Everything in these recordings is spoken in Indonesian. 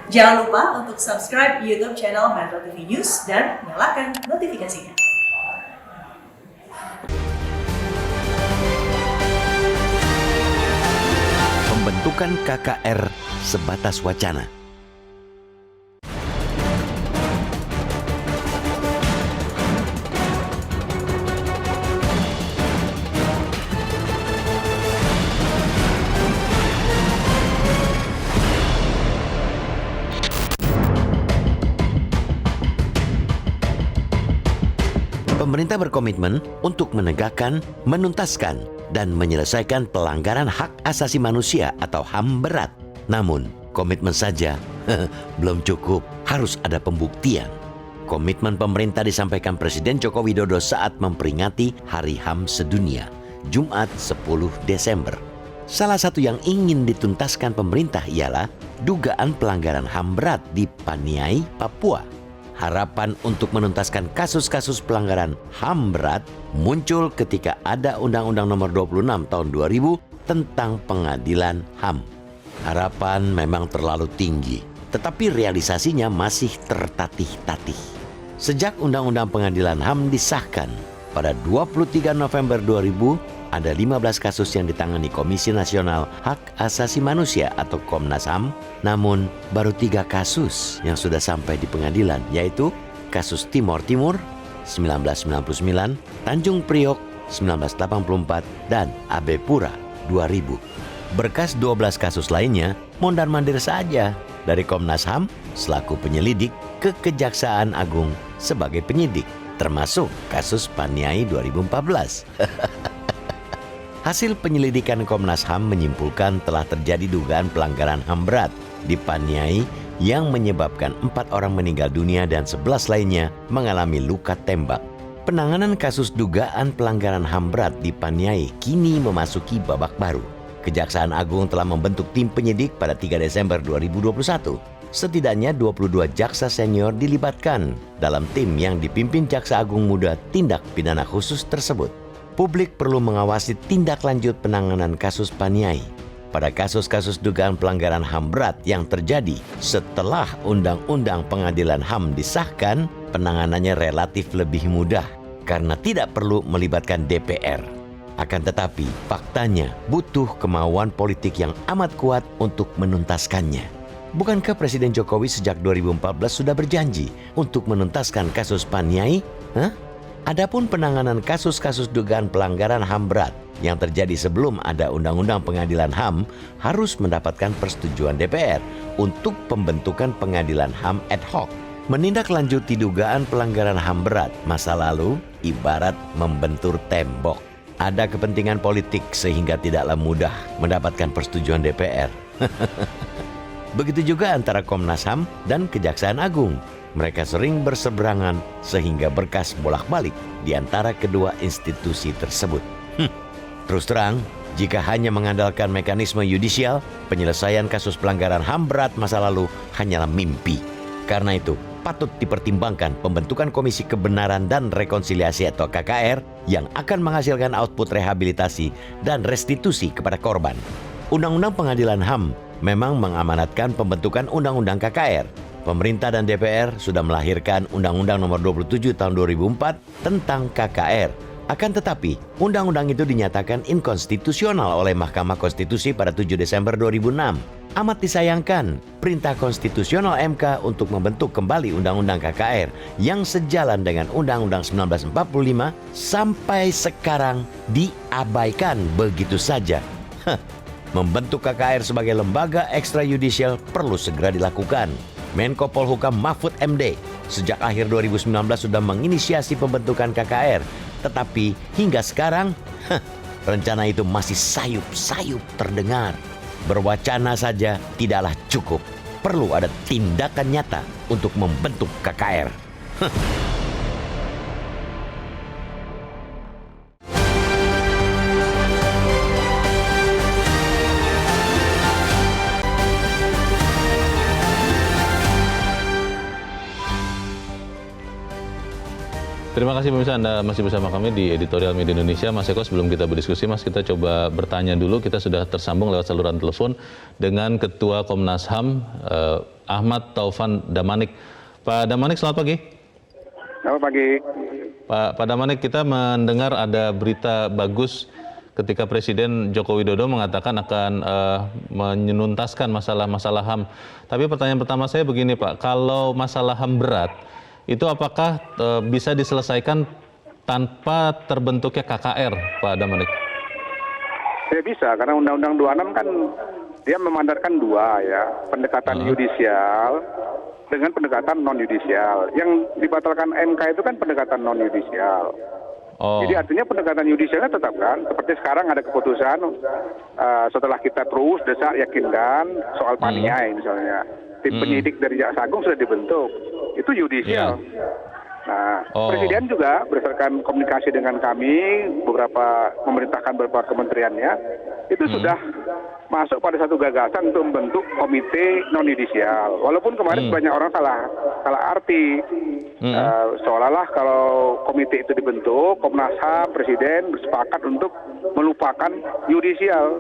Jangan lupa untuk subscribe YouTube channel Metro TV News dan nyalakan notifikasinya. Pembentukan KKR sebatas wacana. Pemerintah berkomitmen untuk menegakkan, menuntaskan, dan menyelesaikan pelanggaran hak asasi manusia atau HAM berat. Namun, komitmen saja belum cukup, harus ada pembuktian. Komitmen pemerintah disampaikan Presiden Joko Widodo saat memperingati Hari HAM Sedunia, Jumat 10 Desember. Salah satu yang ingin dituntaskan pemerintah ialah dugaan pelanggaran HAM berat di Paniai, Papua. Harapan untuk menuntaskan kasus-kasus pelanggaran HAM berat muncul ketika ada Undang-Undang Nomor 26 Tahun 2000 tentang Pengadilan HAM. Harapan memang terlalu tinggi, tetapi realisasinya masih tertatih-tatih. Sejak Undang-Undang Pengadilan HAM disahkan pada 23 November 2000, ada 15 kasus yang ditangani Komisi Nasional Hak Asasi Manusia atau Komnas HAM, namun baru 3 kasus yang sudah sampai di pengadilan, yaitu kasus Timor Timur 1999, Tanjung Priok 1984, dan AB Pura 2000. Berkas 12 kasus lainnya mondar-mandir saja dari Komnas HAM selaku penyelidik ke Kejaksaan Agung sebagai penyidik, termasuk kasus Paniai 2014. Hasil penyelidikan Komnas HAM menyimpulkan telah terjadi dugaan pelanggaran HAM berat di Paniai yang menyebabkan 4 orang meninggal dunia dan 11 lainnya mengalami luka tembak. Penanganan kasus dugaan pelanggaran HAM berat di Paniai kini memasuki babak baru. Kejaksaan Agung telah membentuk tim penyidik pada 3 Desember 2021. Setidaknya 22 jaksa senior dilibatkan dalam tim yang dipimpin Jaksa Agung Muda Tindak Pidana Khusus tersebut. Publik perlu mengawasi tindak lanjut penanganan kasus Paniai. Pada kasus-kasus dugaan pelanggaran HAM berat yang terjadi setelah Undang-Undang Pengadilan HAM disahkan, penanganannya relatif lebih mudah karena tidak perlu melibatkan DPR. Akan tetapi, faktanya butuh kemauan politik yang amat kuat untuk menuntaskannya. Bukankah Presiden Jokowi sejak 2014 sudah berjanji untuk menuntaskan kasus Paniai? Adapun penanganan kasus-kasus dugaan pelanggaran HAM berat yang terjadi sebelum ada Undang-Undang Pengadilan HAM harus mendapatkan persetujuan DPR untuk pembentukan pengadilan HAM ad hoc. Menindaklanjuti dugaan pelanggaran HAM berat masa lalu ibarat membentur tembok. Ada kepentingan politik sehingga tidaklah mudah mendapatkan persetujuan DPR. Begitu juga antara Komnas HAM dan Kejaksaan Agung. Mereka sering berseberangan sehingga berkas bolak-balik di antara kedua institusi tersebut. Terus terang, jika hanya mengandalkan mekanisme yudisial, penyelesaian kasus pelanggaran HAM berat masa lalu hanyalah mimpi. Karena itu, patut dipertimbangkan pembentukan Komisi Kebenaran dan Rekonsiliasi atau KKR yang akan menghasilkan output rehabilitasi dan restitusi kepada korban. Undang-Undang Pengadilan HAM memang mengamanatkan pembentukan Undang-Undang KKR. Pemerintah dan DPR sudah melahirkan Undang-Undang Nomor 27 Tahun 2004 tentang KKR. Akan tetapi, undang-undang itu dinyatakan inkonstitusional oleh Mahkamah Konstitusi pada 7 Desember 2006. Amat disayangkan, perintah konstitusional MK untuk membentuk kembali Undang-Undang KKR yang sejalan dengan Undang-Undang 1945 sampai sekarang diabaikan begitu saja. Membentuk KKR sebagai lembaga ekstrayudisial perlu segera dilakukan. Menko Polhukam Mahfud MD sejak akhir 2019 sudah menginisiasi pembentukan KKR. Tetapi hingga sekarang, rencana itu masih sayup-sayup terdengar. Berwacana saja tidaklah cukup. Perlu ada tindakan nyata untuk membentuk KKR. Terima kasih pemirsa, Anda masih bersama kami di Editorial Media Indonesia. Mas Eko, sebelum kita berdiskusi, Mas, kita coba bertanya dulu. Kita sudah tersambung lewat saluran telepon dengan Ketua Komnas HAM, Ahmad Taufan Damanik. Pak Damanik, selamat pagi. Selamat pagi. Pak Damanik, kita mendengar ada berita bagus ketika Presiden Joko Widodo mengatakan akan menuntaskan masalah-masalah HAM. Tapi pertanyaan pertama saya begini, Pak. Kalau masalah HAM berat, itu apakah bisa diselesaikan tanpa terbentuknya KKR, Pak Damanik? Ya bisa, karena Undang-Undang 26 kan dia memandatkan dua ya, pendekatan yudisial dengan pendekatan non-yudisial. Yang dibatalkan MK itu kan pendekatan non-yudisial. Oh. Jadi artinya pendekatan yudisialnya tetap kan, seperti sekarang ada keputusan setelah kita terus desak yakinkan soal Paniai misalnya. Tim penyidik dari Jaksa Agung sudah dibentuk, itu yudisial. Nah, Presiden juga berdasarkan komunikasi dengan kami, memerintahkan beberapa kementeriannya, itu sudah masuk pada satu gagasan untuk membentuk komite non-yudisial. Walaupun kemarin banyak orang salah arti, seolah-olah kalau komite itu dibentuk, Komnas HAM, Presiden bersepakat untuk melupakan yudisial.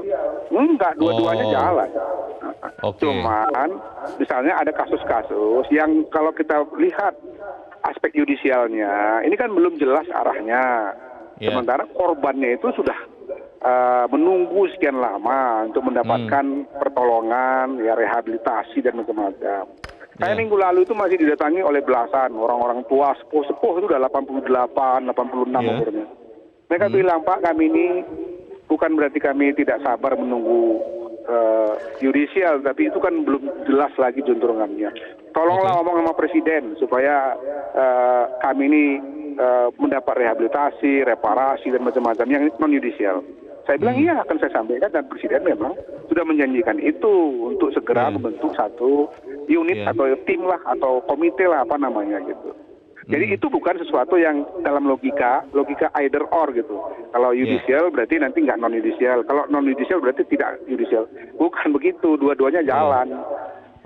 Enggak, dua-duanya jalan. Cuman, misalnya ada kasus-kasus yang kalau kita lihat aspek yudisialnya, ini kan belum jelas arahnya. Sementara korbannya itu sudah menunggu sekian lama untuk mendapatkan pertolongan, ya rehabilitasi dan macam-macam. Kayak minggu lalu itu masih didatangi oleh belasan orang-orang tua, sepuh itu udah 88, 86 umurnya. Mereka bilang, Pak, kami ini bukan berarti kami tidak sabar menunggu yudisial, tapi itu kan belum jelas lagi juntrungannya. Tolonglah ngomong sama Presiden supaya kami ini mendapat rehabilitasi, reparasi dan macam-macam yang non yudisial. Saya bilang iya, akan saya sampaikan, dan Presiden memang sudah menjanjikan itu untuk segera membentuk satu unit atau tim lah atau komite lah apa namanya gitu. Jadi itu bukan sesuatu yang dalam logika either or gitu. Kalau yudisial berarti nanti nggak non yudisial. Kalau non yudisial berarti tidak yudisial. Bukan begitu, dua-duanya jalan.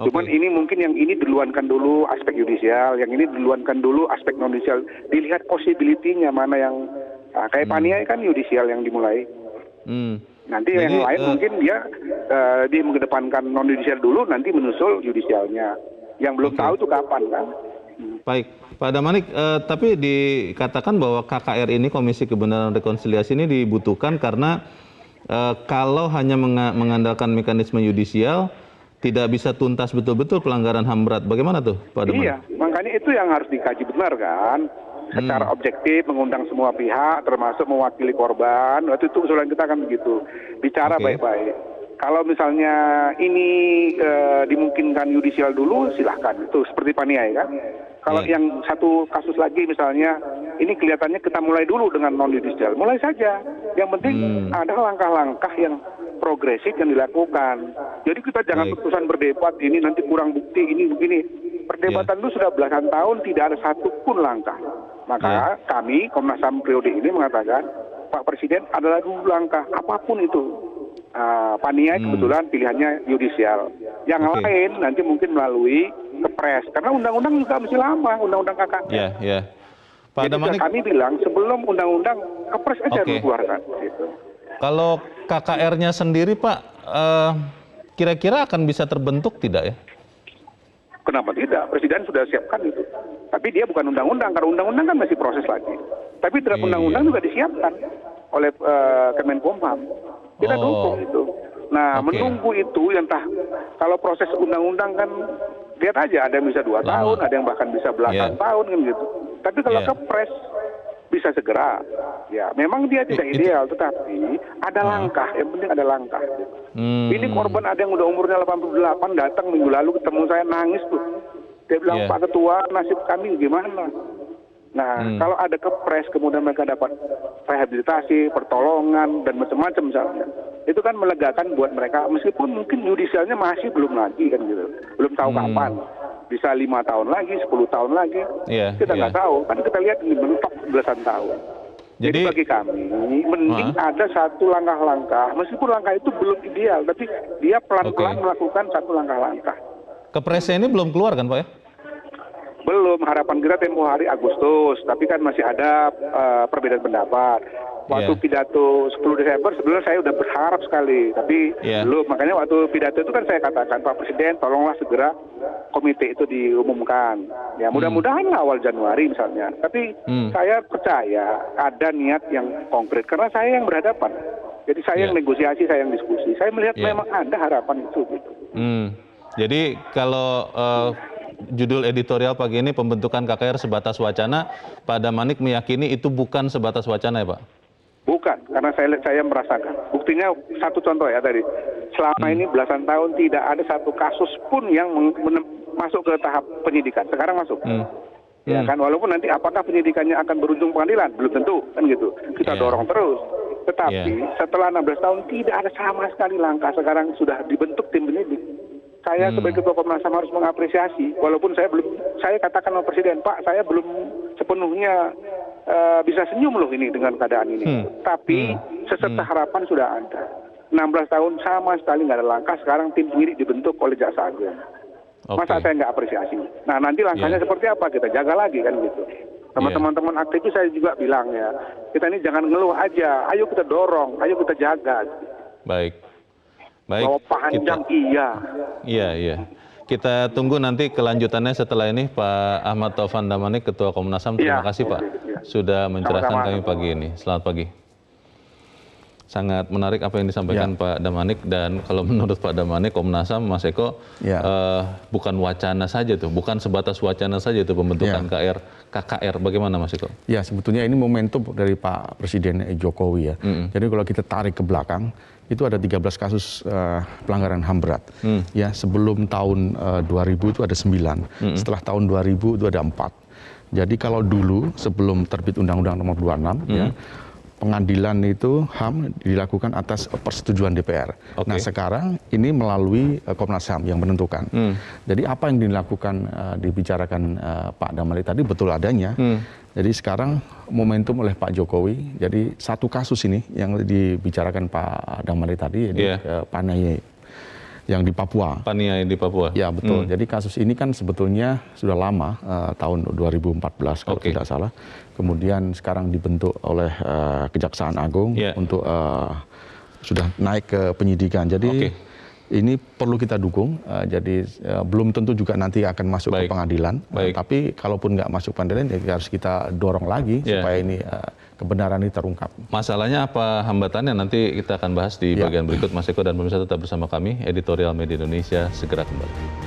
Cuman ini mungkin yang ini duluankan dulu aspek yudisial, yang ini duluankan dulu aspek non yudisial. Dilihat possibility-nya mana yang kayak Paniai kan yudisial yang dimulai. Nanti yang lain mungkin dia mengedepankan non yudisial dulu, nanti menyusul yudisialnya. Yang belum tahu itu kapan kan. Baik, Pak Damanik, tapi dikatakan bahwa KKR ini, Komisi Kebenaran Rekonsiliasi ini dibutuhkan karena kalau hanya mengandalkan mekanisme yudisial, tidak bisa tuntas betul-betul pelanggaran HAM berat. Bagaimana tuh, Pak Damanik? Iya, makanya itu yang harus dikaji benar kan. Secara objektif, mengundang semua pihak, termasuk mewakili korban. Waktu itu usulan kita kan begitu, bicara baik-baik. Kalau misalnya ini dimungkinkan yudisial dulu, silahkan. Itu seperti Paniai kan. Kalau yang satu kasus lagi misalnya, ini kelihatannya kita mulai dulu dengan non-yudisial. Mulai saja. Yang penting ada langkah-langkah yang progresif yang dilakukan. Jadi kita jangan terus-terusan berdebat, ini nanti kurang bukti, ini begini. Perdebatan itu sudah belasan tahun, tidak ada satupun langkah. Maka kami, Komnas HAM periode ini mengatakan, Pak Presiden adalah dulu langkah, apapun itu. Paniai kebetulan pilihannya yudisial. Yang lain nanti mungkin melalui Kepres, karena undang-undang juga masih lama, undang-undang KKR. Pak Jadi Damanik, kami bilang sebelum undang-undang Kepres aja dikeluarkan. Gitu. Kalau KKR-nya sendiri, Pak, kira-kira akan bisa terbentuk tidak ya? Kenapa tidak? Presiden sudah siapkan itu. Tapi dia bukan undang-undang, karena undang-undang kan masih proses lagi. Tapi draft undang-undang juga disiapkan oleh Kemenkumham. Kita dukung itu. Nah, menunggu itu yang kalau proses undang-undang kan lihat aja, ada yang bisa 2 tahun, ada yang bahkan bisa belasan tahun kan gitu. Tapi kalau Kepres bisa segera. Ya, memang dia tidak ideal, tetapi ada langkah. Yang penting ada langkah. Ini korban ada yang udah umurnya 88 datang minggu lalu ketemu saya, nangis tuh. Dia bilang, Pak Ketua, nasib kami gimana? Nah, kalau ada Kepres kemudian mereka dapat rehabilitasi, pertolongan dan macam-macam misalnya, itu kan melegakan buat mereka, meskipun mungkin yudisialnya masih belum lagi kan gitu, belum tahu kapan, bisa 5 tahun lagi, 10 tahun lagi, kita nggak tahu, kan kita lihat ini mentok belasan tahun. Jadi bagi kami mending ada satu langkah-langkah, meskipun langkah itu belum ideal, tapi dia pelan-pelan melakukan satu langkah-langkah. Kepresnya ini belum keluar kan, Pak ya? Belum, harapan kita tempo hari Agustus, tapi kan masih ada perbedaan pendapat. Waktu pidato 10 Desember sebenarnya saya udah berharap sekali, tapi belum. Makanya waktu pidato itu kan saya katakan, Pak Presiden tolonglah segera komite itu diumumkan. Ya mudah-mudahan awal Januari misalnya. Tapi saya percaya ada niat yang konkret karena saya yang berhadapan. Jadi saya yang negosiasi, saya yang diskusi. Saya melihat memang ada harapan itu. Gitu. Jadi kalau judul editorial pagi ini pembentukan KKR sebatas wacana, Pak Damanik meyakini itu bukan sebatas wacana ya Pak? Bukan, karena saya merasakan. Buktinya satu contoh ya tadi. Selama ini belasan tahun tidak ada satu kasus pun yang masuk ke tahap penyidikan. Sekarang masuk. Ya kan, walaupun nanti apakah penyidikannya akan berujung pengadilan, belum tentu kan gitu. Kita dorong terus. Tetapi setelah 16 tahun tidak ada sama sekali langkah. Sekarang sudah dibentuk tim penyidik. Saya sebagai Ketua Komnas HAM harus mengapresiasi, walaupun saya katakan sama Presiden, Pak, saya belum sepenuhnya bisa senyum loh ini dengan keadaan ini. Tapi seserta harapan sudah ada. 16 tahun sama sekali nggak ada langkah, sekarang tim penyidik dibentuk oleh Jaksa Agung. Masa saya nggak apresiasi? Nah nanti langkahnya seperti apa, kita jaga lagi kan gitu. Sama teman-teman aktivis saya juga bilang ya, kita ini jangan ngeluh aja, ayo kita dorong, ayo kita jaga. Baik. Bahwa panjang Iya. Kita tunggu nanti kelanjutannya setelah ini Pak Ahmad Taufan Damanik, Ketua Komnas HAM. Terima kasih Pak sudah mencerahkan kami pagi ini. Selamat pagi. Sangat menarik apa yang disampaikan Pak Damanik, dan kalau menurut Pak Damanik, Komnas HAM, Mas Eko, bukan wacana saja tuh, bukan sebatas wacana saja tuh pembentukan KKR. Bagaimana Mas Eko? Ya, sebetulnya ini momentum dari Pak Presiden Jokowi ya. Jadi kalau kita tarik ke belakang, itu ada 13 kasus pelanggaran HAM berat. Ya, sebelum tahun 2000 itu ada 9, setelah tahun 2000 itu ada 4. Jadi kalau dulu sebelum terbit Undang-Undang Nomor 26 ya, pengadilan itu HAM dilakukan atas persetujuan DPR. Nah sekarang ini melalui Komnas HAM yang menentukan. Jadi apa yang dilakukan, dibicarakan Pak Damanik tadi betul adanya. Jadi sekarang momentum oleh Pak Jokowi. Jadi satu kasus ini yang dibicarakan Pak Damanik tadi, jadi Paniai yang di Papua. Paniai di Papua. Ya betul. Jadi kasus ini kan sebetulnya sudah lama, tahun 2014 kalau tidak salah. Kemudian sekarang dibentuk oleh Kejaksaan Agung untuk sudah naik ke penyidikan. Jadi ini perlu kita dukung. Jadi belum tentu juga nanti akan masuk ke pengadilan. Tapi kalaupun nggak masuk pengadilan, ya harus kita dorong lagi supaya ini kebenaran ini terungkap. Masalahnya apa hambatannya, nanti kita akan bahas di bagian berikut. Mas Eko dan pemirsa tetap bersama kami. Editorial Media Indonesia segera kembali.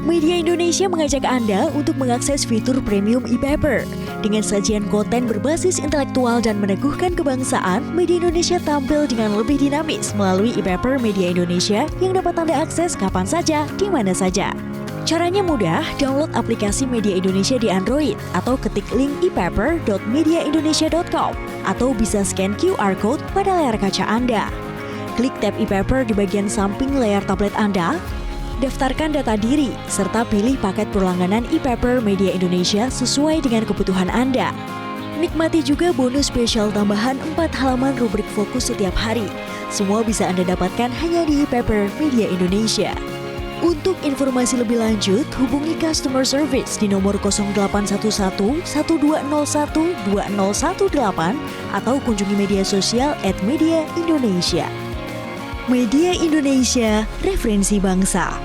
Media Indonesia mengajak Anda untuk mengakses fitur premium e-paper. Dengan sajian konten berbasis intelektual dan meneguhkan kebangsaan, Media Indonesia tampil dengan lebih dinamis melalui e-paper Media Indonesia yang dapat Anda akses kapan saja, di mana saja. Caranya mudah, download aplikasi Media Indonesia di Android atau ketik link e-paper.mediaindonesia.com atau bisa scan QR Code pada layar kaca Anda. Klik tab e-paper di bagian samping layar tablet Anda, daftarkan data diri, serta pilih paket berlangganan e-paper Media Indonesia sesuai dengan kebutuhan Anda. Nikmati juga bonus spesial tambahan 4 halaman rubrik fokus setiap hari. Semua bisa Anda dapatkan hanya di e-paper Media Indonesia. Untuk informasi lebih lanjut, hubungi customer service di nomor 0811 1201 2018 atau kunjungi media sosial @mediaindonesia. Media Indonesia, referensi bangsa.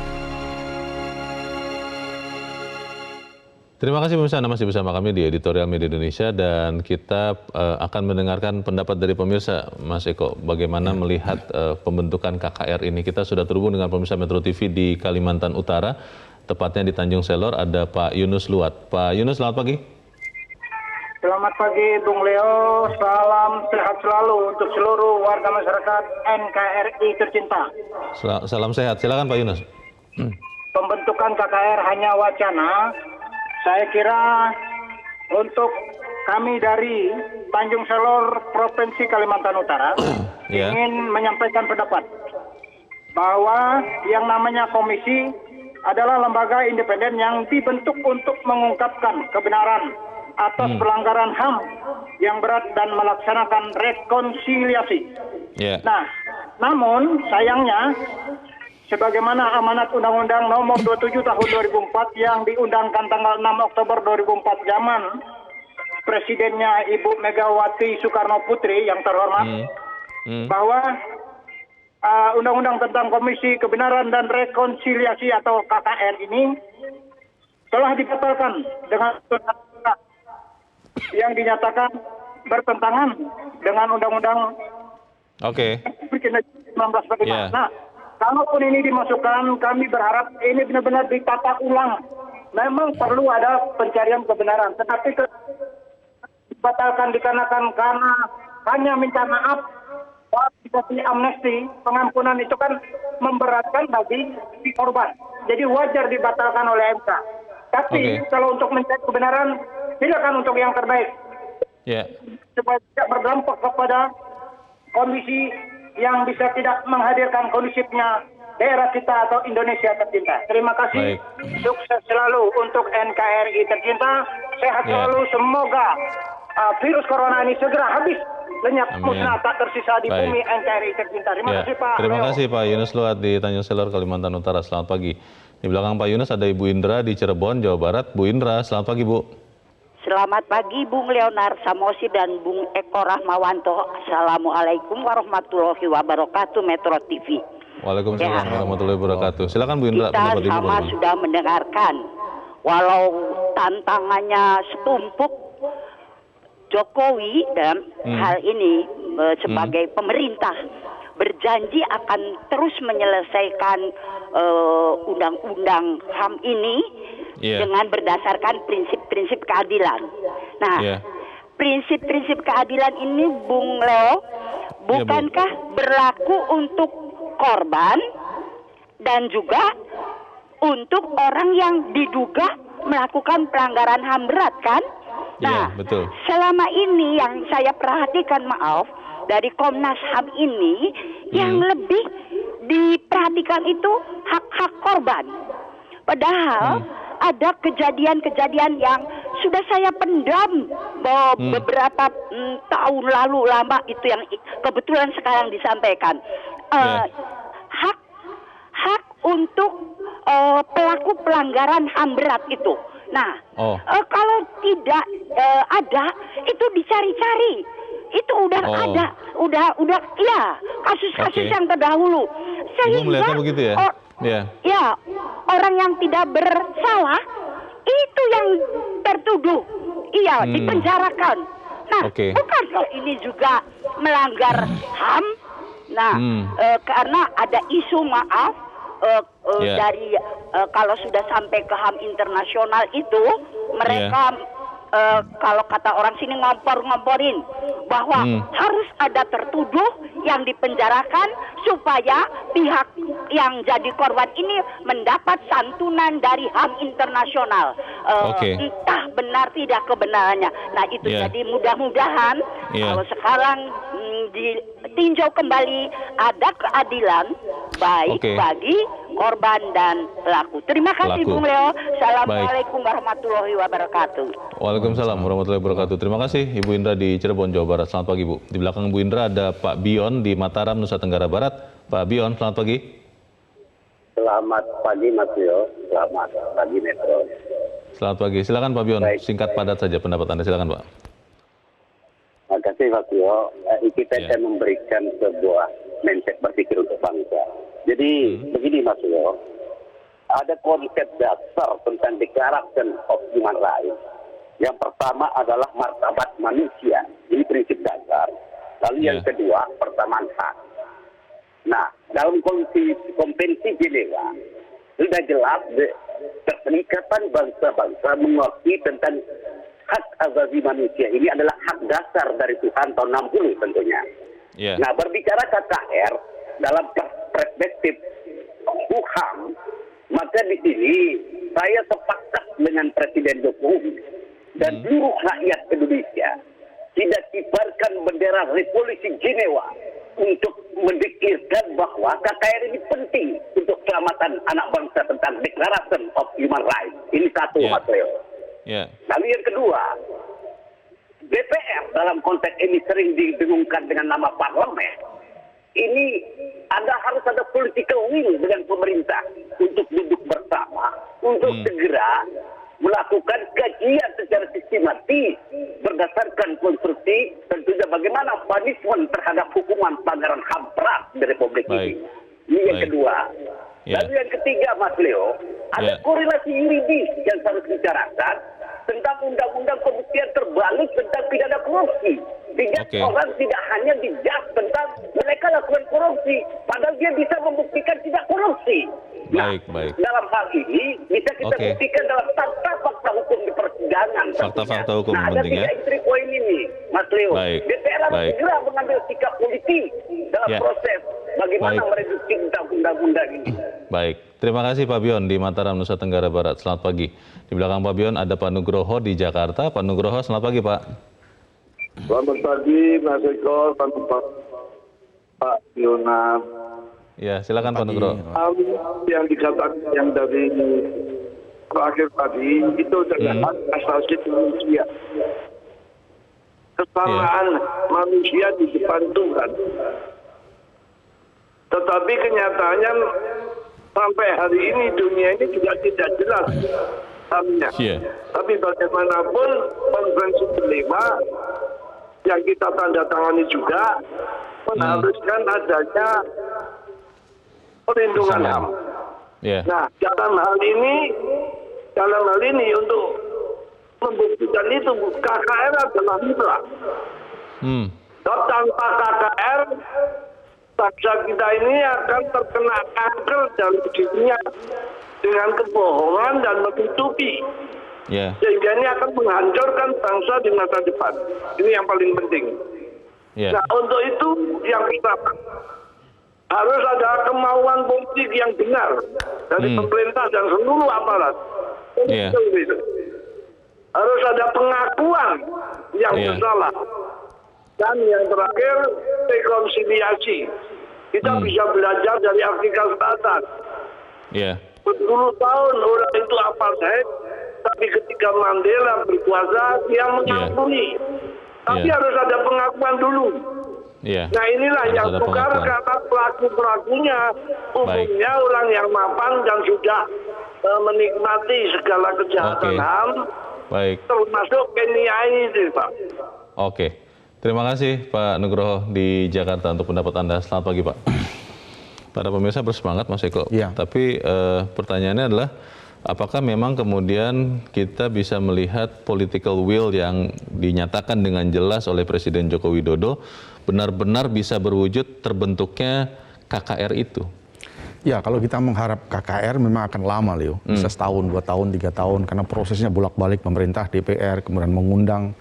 Terima kasih pemirsa, Anda masih bersama kami di Editorial Media Indonesia, dan kita akan mendengarkan pendapat dari pemirsa. Mas Eko, bagaimana melihat pembentukan KKR ini? Kita sudah terhubung dengan pemirsa Metro TV di Kalimantan Utara, tepatnya di Tanjung Selor, ada Pak Yunus Luat. Pak Yunus, selamat pagi. Selamat pagi Bung Leo, salam sehat selalu untuk seluruh warga masyarakat NKRI tercinta. Salam sehat, silakan Pak Yunus. Pembentukan KKR hanya wacana. Saya kira untuk kami dari Tanjung Selor, Provinsi Kalimantan Utara, ingin menyampaikan pendapat bahwa yang namanya komisi adalah lembaga independen yang dibentuk untuk mengungkapkan kebenaran atas pelanggaran HAM yang berat dan melaksanakan rekonsiliasi. Nah, Namun sayangnya sebagaimana amanat Undang-Undang Nomor 27 Tahun 2004 yang diundangkan tanggal 6 Oktober 2004 zaman Presidennya Ibu Megawati Soekarno Putri yang terhormat, bahwa Undang-Undang tentang Komisi Kebenaran dan Rekonsiliasi atau KKR ini telah dibatalkan dengan yang dinyatakan bertentangan dengan Undang-Undang Oke. 1945. Nah, kalaupun ini dimasukkan, kami berharap ini benar-benar ditata ulang. Memang perlu ada pencarian kebenaran, tetapi dibatalkan dikarenakan karena hanya minta maaf, seperti amnesti, pengampunan itu kan memberatkan bagi si korban. Jadi wajar dibatalkan oleh MK. Tapi kalau untuk mencari kebenaran, silakan untuk yang terbaik. Supaya tidak berdampak kepada kondisi yang bisa tidak menghadirkan kondusifnya daerah kita atau Indonesia tercinta. Terima kasih. Sukses selalu untuk NKRI tercinta. Sehat selalu. Semoga virus corona ini segera habis, lenyap, musnah, tak tersisa di bumi NKRI tercinta. Terima kasih Pak. Terima kasih Pak Yunus Luat di Tanjung Selor, Kalimantan Utara. Selamat pagi. Di belakang Pak Yunus ada Ibu Indra di Cirebon, Jawa Barat. Bu Indra, selamat pagi Bu. Selamat pagi Bung Leonard Samosi dan Bung Eko Rahmawanto. Assalamualaikum warahmatullahi wabarakatuh, Metro TV. Waalaikumsalam warahmatullahi wabarakatuh. Silakan Bu Indra. Kita sama sudah mendengarkan, walau tantangannya setumpuk, Jokowi dalam hal ini sebagai pemerintah berjanji akan terus menyelesaikan undang-undang HAM ini dengan berdasarkan prinsip-prinsip keadilan. Nah, prinsip-prinsip keadilan ini, Bung Leo, bukankah berlaku untuk korban dan juga untuk orang yang diduga melakukan pelanggaran HAM berat, kan? Nah, betul. Selama ini yang saya perhatikan, maaf, dari Komnas HAM ini yang lebih diperhatikan itu hak-hak korban. Padahal ada kejadian-kejadian yang sudah saya pendam beberapa tahun lalu lama, itu yang kebetulan sekarang disampaikan. Hak untuk pelaku pelanggaran HAM berat itu. Nah, kalau tidak ada, itu dicari-cari. Itu udah ada, udah ya kasus-kasus yang terdahulu. Ibu melihatnya begitu ya? Ya, orang yang tidak bersalah itu yang tertuduh, dipenjarakan. Nah, bukankah ini juga melanggar HAM? Nah, karena ada isu dari kalau sudah sampai ke HAM internasional itu mereka kalau kata orang sini ngompor-ngomporin bahwa harus ada tertuduh yang dipenjarakan supaya pihak yang jadi korban ini mendapat santunan dari HAM internasional. Entah benar tidak kebenarannya. Nah, itu jadi mudah-mudahan kalau sekarang ditinjau kembali ada keadilan baik bagi korban dan pelaku. Terima kasih Bung Leo. Assalamualaikum warahmatullahi wabarakatuh. Waalaikumsalam warahmatullahi wabarakatuh. Terima kasih Ibu Indra di Cirebon, Jawa Barat. Selamat pagi Bu. Di belakang Bu Indra ada Pak Bion di Mataram, Nusa Tenggara Barat. Pak Bion, selamat pagi. Selamat pagi Mas Yo. Selamat pagi Metro. Selamat pagi. Silakan Pak Bion. Singkat padat saja pendapat Anda. Silakan Pak. Terima kasih Mas Yo. Kita akan memberikan sebuah mindset berpikir untuk bangsa. Jadi begini Mas Yo, ada konsep dasar tentang Declaration of Human Rights. Yang pertama adalah martabat manusia, ini prinsip dasar. Lalu yang kedua, persamaan hak. Nah, dalam konvensi Jenewa sudah jelas Perserikatan Bangsa-Bangsa mengerti tentang hak asasi manusia ini adalah hak dasar dari Tuhan tahun 60 tentunya. Nah, berbicara KKR dalam perspektif HAM, maka di sini saya sepakat dengan Presiden Jokowi dan seluruh rakyat Indonesia tidak kibarkan bendera Revolusi Jenewa untuk mendeklarasikan bahwa KKR ini penting untuk keselamatan anak bangsa tentang Declaration of Human Rights. Ini satu, Mas Leo. Lalu yang kedua, DPR dalam konteks ini sering didengungkan dengan nama parlemen. ini harus ada political will dengan pemerintah untuk duduk bersama, untuk segera melakukan kajian secara sistematis berdasarkan konstruksi tentunya bagaimana punishment terhadap hukuman pelanggaran HAM berat di Republik ini. Ini yang kedua. Lalu yang ketiga, Mas Leo, ada korelasi yuridis yang harus dibicarakan tentang undang-undang pembuktian terbalik tentang pidana korupsi. Sehingga orang tidak hanya dijudge tentang mereka lakukan korupsi, padahal dia bisa membuktikan tidak korupsi. Dalam hal ini bisa kita buktikan dalam fakta-fakta hukum di persidangan. Fakta-fakta hukum ada penting, 3 entry point ini, Mas Leo. DPR harus segera mengambil sikap politik dalam proses bagaimana mereduksi undang-undang ini. Baik, terima kasih Pak Bion di Mataram, Nusa Tenggara Barat. Selamat pagi. Di belakang Pak Bion ada Pak Nugroho di Jakarta. Pak Nugroho, selamat pagi Pak. Selamat pagi Mas Eko, Pak Yonan. Ya, silakan Pak Nugroho. Yang dikatakan yang dari terakhir tadi itu adalah hak asasi manusia. Kesamaan manusia di depan Tuhan. Tetapi kenyataannya sampai hari ini dunia ini juga tidak jelas hamnya. Tapi bagaimanapun konferensi kelima yang kita tanda tangani juga mengharuskan adanya perlindungan HAM. Nah, dalam hal ini untuk membuktikan itu KKR adalah mitra. Tanpa KKR bangsa kita ini akan terkena kanker dan dirinya dengan kebohongan dan menutupi. Sehingga ini akan menghancurkan bangsa di masa depan. Ini yang paling penting. Nah, untuk itu yang pertama harus ada kemauan politik yang benar dari pemerintah dan seluruh aparat. Harus ada pengakuan yang bersalah. Dan yang terakhir, rekonsiliasi. Kita bisa belajar dari Afrika Selatan. Berpuluh tahun orang itu apartheid, tapi ketika Mandela berkuasa, dia mengakui. Tapi harus ada pengakuan dulu. Nah, inilah yang tukar karena pelaku-pelakunya umumnya orang yang mapan dan sudah menikmati segala kejahatan HAM, termasuk Kenya ini, Pak. Terima kasih Pak Nugroho di Jakarta untuk pendapat Anda. Selamat pagi Pak. Para pemirsa bersemangat Mas Eko. Tapi pertanyaannya adalah apakah memang kemudian kita bisa melihat political will yang dinyatakan dengan jelas oleh Presiden Joko Widodo benar-benar bisa berwujud terbentuknya KKR itu? Ya, kalau kita mengharap KKR memang akan lama, Leo. Bisa setahun, 2 tahun, 3 tahun, karena prosesnya bolak-balik pemerintah, DPR, kemudian mengundang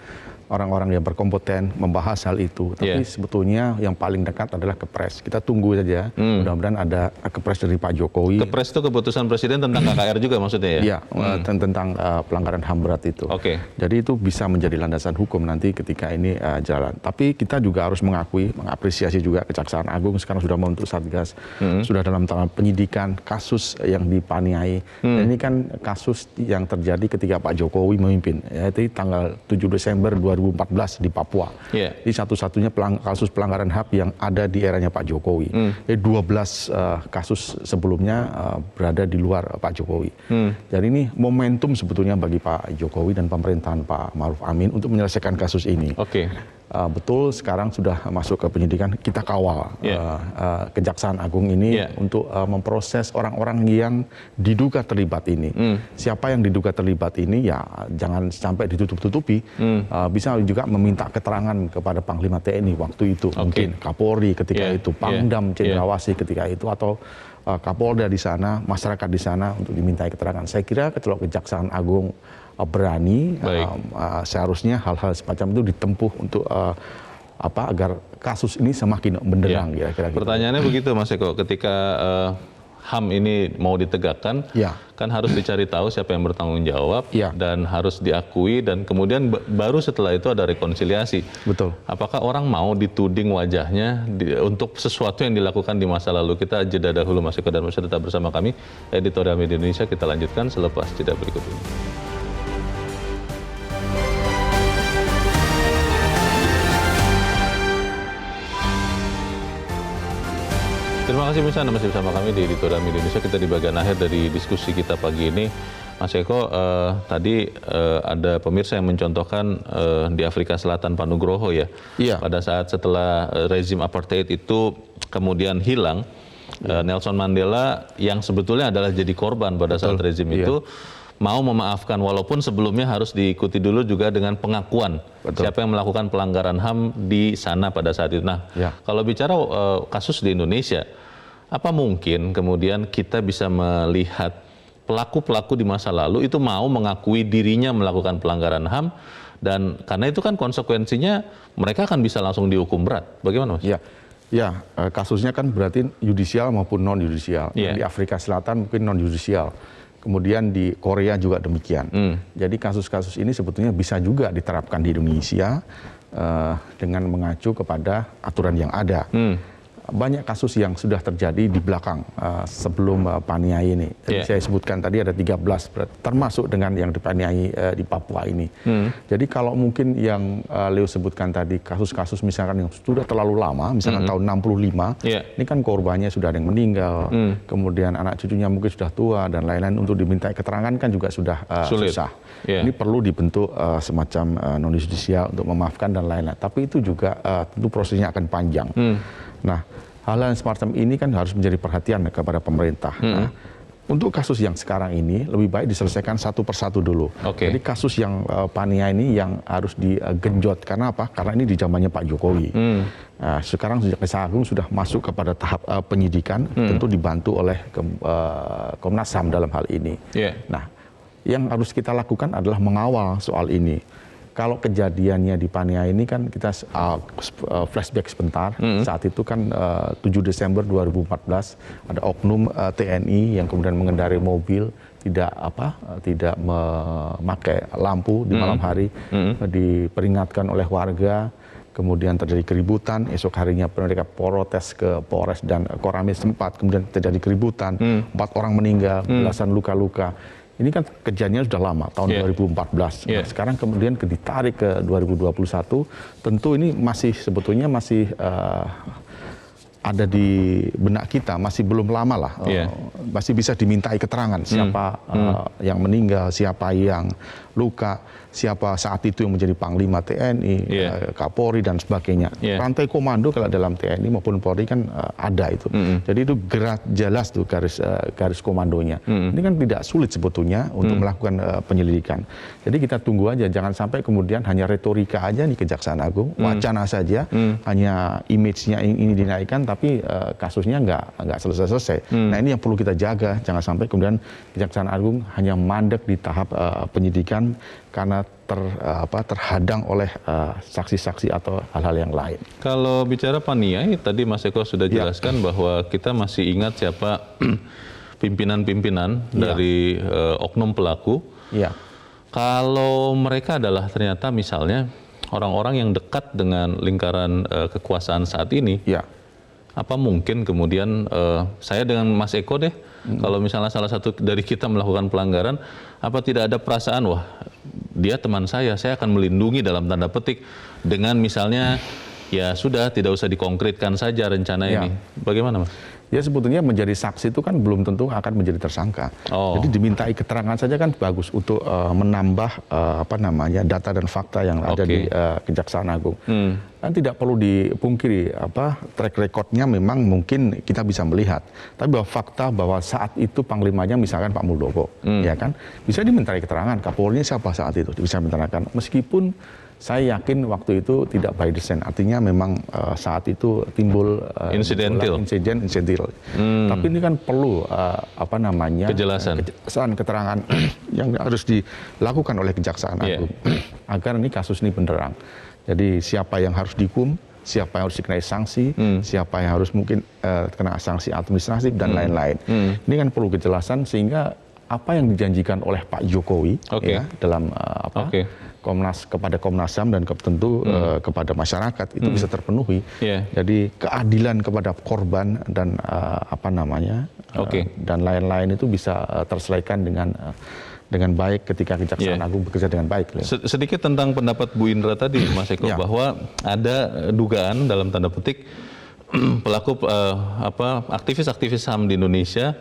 orang-orang yang berkompeten membahas hal itu. Tapi sebetulnya yang paling dekat adalah Kepres. Kita tunggu saja. Mudah-mudahan ada Kepres dari Pak Jokowi. Kepres itu keputusan Presiden tentang KKR juga maksudnya ya? Iya, tentang pelanggaran HAM berat itu. Jadi itu bisa menjadi landasan hukum nanti ketika ini jalan. Tapi kita juga harus mengapresiasi juga Kejaksaan Agung sekarang sudah membentuk Satgas, sudah dalam tahap penyidikan kasus yang dipaniai. Dan ini kan kasus yang terjadi ketika Pak Jokowi memimpin, yaitu tanggal 7 Desember 2014 di Papua. Ini satu-satunya kasus pelanggaran HAM yang ada di eranya Pak Jokowi. Jadi 12 kasus sebelumnya berada di luar Pak Jokowi. Jadi ini momentum sebetulnya bagi Pak Jokowi dan pemerintahan Pak Ma'ruf Amin untuk menyelesaikan kasus ini. Betul sekarang sudah masuk ke penyidikan, kita kawal Kejaksaan Agung ini untuk memproses orang-orang yang diduga terlibat ini. Siapa yang diduga terlibat ini ya jangan sampai ditutup-tutupi. Bisa juga meminta keterangan kepada Panglima TNI waktu itu, mungkin Kapolri ketika itu, Pangdam Cendrawasih ketika itu, atau Kapolda di sana, masyarakat di sana untuk dimintai keterangan. Saya kira kalau Kejaksaan Agung berani, seharusnya hal-hal semacam itu ditempuh untuk agar kasus ini semakin benderang. Kira-kira pertanyaannya begitu Mas Eko, ketika HAM ini mau ditegakkan, kan harus dicari tahu siapa yang bertanggung jawab dan harus diakui, dan kemudian baru setelah itu ada rekonsiliasi. Apakah orang mau dituding wajahnya untuk sesuatu yang dilakukan di masa lalu? Kita jeda dahulu Mas Eko dan masih tetap bersama kami, Editorial Media Indonesia. Kita lanjutkan selepas jeda berikut ini. Terima kasih Miss Anda masih bersama kami di Editorial Media Indonesia. Kita di bagian akhir dari diskusi kita pagi ini. Mas Eko, tadi ada pemirsa yang mencontohkan di Afrika Selatan Pak Nugroho ya. Iya. Pada saat setelah rezim apartheid itu kemudian hilang, Nelson Mandela yang sebetulnya adalah jadi korban pada saat rezim itu mau memaafkan, walaupun sebelumnya harus diikuti dulu juga dengan pengakuan siapa yang melakukan pelanggaran HAM di sana pada saat itu. Nah, kalau bicara kasus di Indonesia, apa mungkin kemudian kita bisa melihat pelaku-pelaku di masa lalu itu mau mengakui dirinya melakukan pelanggaran HAM, dan karena itu kan konsekuensinya mereka akan bisa langsung dihukum berat. Bagaimana Mas? Ya, kasusnya kan berarti yudisial maupun non-yudisial. Di Afrika Selatan mungkin non-yudisial. Kemudian di Korea juga demikian. Jadi kasus-kasus ini sebetulnya bisa juga diterapkan di Indonesia dengan mengacu kepada aturan yang ada. Banyak kasus yang sudah terjadi di belakang sebelum Paniai ini. Jadi saya sebutkan tadi ada 13, termasuk dengan yang dipaniai di Papua ini. Jadi kalau mungkin yang Leo sebutkan tadi, kasus-kasus misalkan yang sudah terlalu lama, misalkan tahun 65, ini kan korbannya sudah ada yang meninggal, kemudian anak cucunya mungkin sudah tua, dan lain-lain, untuk diminta keterangan kan juga sudah susah. Ini perlu dibentuk semacam non-judisial untuk memaafkan dan lain-lain. Tapi itu juga tentu prosesnya akan panjang. Nah, hal-hal semacam ini kan harus menjadi perhatian kepada pemerintah. Nah, untuk kasus yang sekarang ini lebih baik diselesaikan satu persatu dulu. Jadi kasus yang Paniai ini yang harus digenjot. Karena apa? Karena ini di zamannya Pak Jokowi. Sekarang Jaksa Agung sudah masuk kepada tahap penyidikan, tentu dibantu oleh Komnas HAM dalam hal ini. Nah, yang harus kita lakukan adalah mengawal soal ini. Kalau kejadiannya di Paniai ini kan kita flashback sebentar. Saat itu kan 7 Desember 2014 ada oknum TNI yang kemudian mengendarai mobil tidak memakai lampu di malam hari, diperingatkan oleh warga. Kemudian terjadi keributan, esok harinya mereka protes ke Polres dan Koramil sempat, kemudian terjadi keributan, 4 orang meninggal, belasan luka-luka. Ini kan kejadiannya sudah lama, tahun 2014. Nah, sekarang kemudian ditarik ke 2021, tentu ini masih sebetulnya masih ada di benak kita, masih belum lama lah. Masih bisa dimintai keterangan siapa yang meninggal, siapa yang luka, siapa saat itu yang menjadi Panglima TNI, Kapolri dan sebagainya. Rantai komando kalau dalam TNI maupun Polri kan ada itu. Jadi itu jelas tuh garis komandonya. Ini kan tidak sulit sebetulnya untuk melakukan penyelidikan. Jadi kita tunggu aja, jangan sampai kemudian hanya retorika aja nih Kejaksaan Agung, wacana saja, hanya image-nya ini dinaikkan, tapi kasusnya nggak selesai-selesai. Nah, ini yang perlu kita jaga, jangan sampai kemudian Kejaksaan Agung hanya mandek di tahap penyidikan karena terhadang oleh saksi-saksi atau hal-hal yang lain. Kalau bicara Paniai, tadi Mas Eko sudah jelaskan bahwa kita masih ingat siapa pimpinan-pimpinan dari oknum pelaku. Kalau mereka adalah ternyata misalnya orang-orang yang dekat dengan lingkaran kekuasaan saat ini, apa mungkin kemudian saya dengan Mas Eko deh, kalau misalnya salah satu dari kita melakukan pelanggaran, apa tidak ada perasaan, wah dia teman saya akan melindungi dalam tanda petik dengan misalnya ya sudah tidak usah dikonkretkan saja rencana ini. Bagaimana Mas? Ya sebetulnya menjadi saksi itu kan belum tentu akan menjadi tersangka. Jadi dimintai keterangan saja kan bagus untuk menambah data dan fakta yang ada di Kejaksaan Agung. Kan tidak perlu dipungkiri track recordnya memang mungkin kita bisa melihat. Tapi bahwa fakta bahwa saat itu panglimanya misalkan Pak Muldoko, ya kan bisa dimintai keterangan. Kapolrinya siapa saat itu bisa dimintakan. Meskipun saya yakin waktu itu tidak by design, artinya memang saat itu timbul insiden. Tapi ini kan perlu kejelasan keterangan yang harus dilakukan oleh Kejaksaan Agung agar ini kasus ini benderang. Jadi siapa yang harus dihukum, siapa yang harus dikenai sanksi, siapa yang harus mungkin kena sanksi administratif dan lain-lain. Ini kan perlu kejelasan sehingga apa yang dijanjikan oleh Pak Jokowi dalam kepada Komnas HAM dan tentu kepada masyarakat itu bisa terpenuhi. Jadi keadilan kepada korban dan dan lain-lain itu bisa terselesaikan dengan baik ketika Kejaksaan Agung bekerja dengan baik. Sedikit tentang pendapat Bu Indra tadi, Mas Eko, bahwa ada dugaan dalam tanda petik pelaku aktivis-aktivis HAM di Indonesia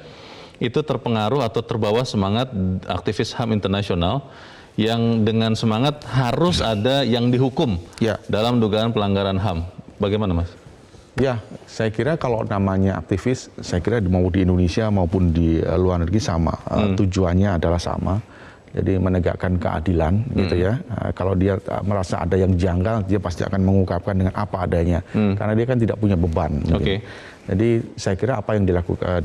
itu terpengaruh atau terbawa semangat aktivis HAM internasional yang dengan semangat harus ada yang dihukum dalam dugaan pelanggaran HAM. Bagaimana, Mas? Ya, saya kira kalau namanya aktivis, saya kira mau di Indonesia maupun di luar negeri sama. Tujuannya adalah sama. Jadi menegakkan keadilan gitu ya. Kalau dia merasa ada yang janggal, dia pasti akan mengungkapkan dengan apa adanya. Karena dia kan tidak punya beban. Jadi saya kira apa yang dilakukan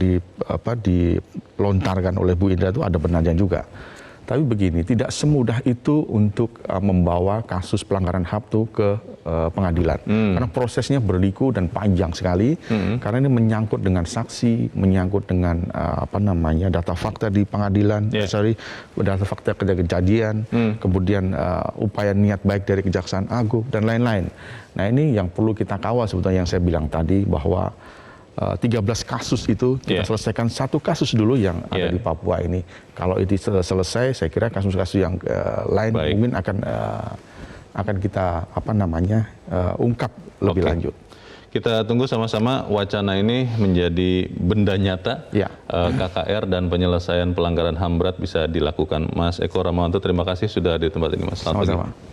dilontarkan oleh Bu Indra itu ada benarnya juga. Tapi begini, tidak semudah itu untuk membawa kasus pelanggaran HAM itu ke pengadilan. Karena prosesnya berliku dan panjang sekali. Karena ini menyangkut dengan saksi, menyangkut dengan data fakta di pengadilan, data fakta kejadian, kemudian upaya niat baik dari Kejaksaan Agung dan lain-lain. Nah ini yang perlu kita kawal sebetulnya yang saya bilang tadi bahwa 13 kasus itu kita selesaikan satu kasus dulu yang ada di Papua ini. Kalau itu selesai, saya kira kasus-kasus yang lain mungkin akan kita ungkap lebih lanjut. Kita tunggu sama-sama wacana ini menjadi benda nyata. KKR dan penyelesaian pelanggaran HAM berat bisa dilakukan. Mas Eko Ramawanto, terima kasih sudah di tempat ini, Mas. Selamat pagi.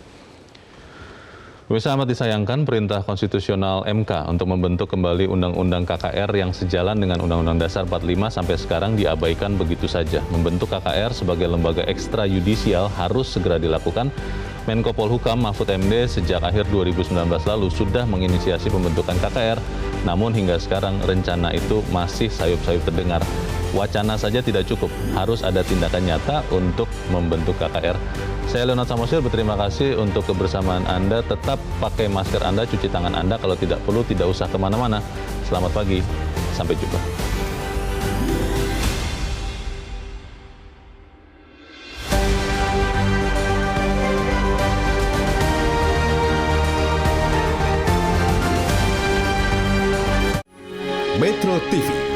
Pemirsa, amat disayangkan perintah konstitusional MK untuk membentuk kembali Undang-Undang KKR yang sejalan dengan Undang-Undang Dasar 45 sampai sekarang diabaikan begitu saja. Membentuk KKR sebagai lembaga ekstrayudisial harus segera dilakukan. Menko Polhukam Mahfud MD sejak akhir 2019 lalu sudah menginisiasi pembentukan KKR, namun hingga sekarang rencana itu masih sayup-sayup terdengar. Wacana saja tidak cukup, harus ada tindakan nyata untuk membentuk KKR. Saya Leonard Samosir berterima kasih untuk kebersamaan Anda. Tetap pakai masker Anda, cuci tangan Anda. Kalau tidak perlu, tidak usah kemana-mana. Selamat pagi, sampai jumpa. Metro TV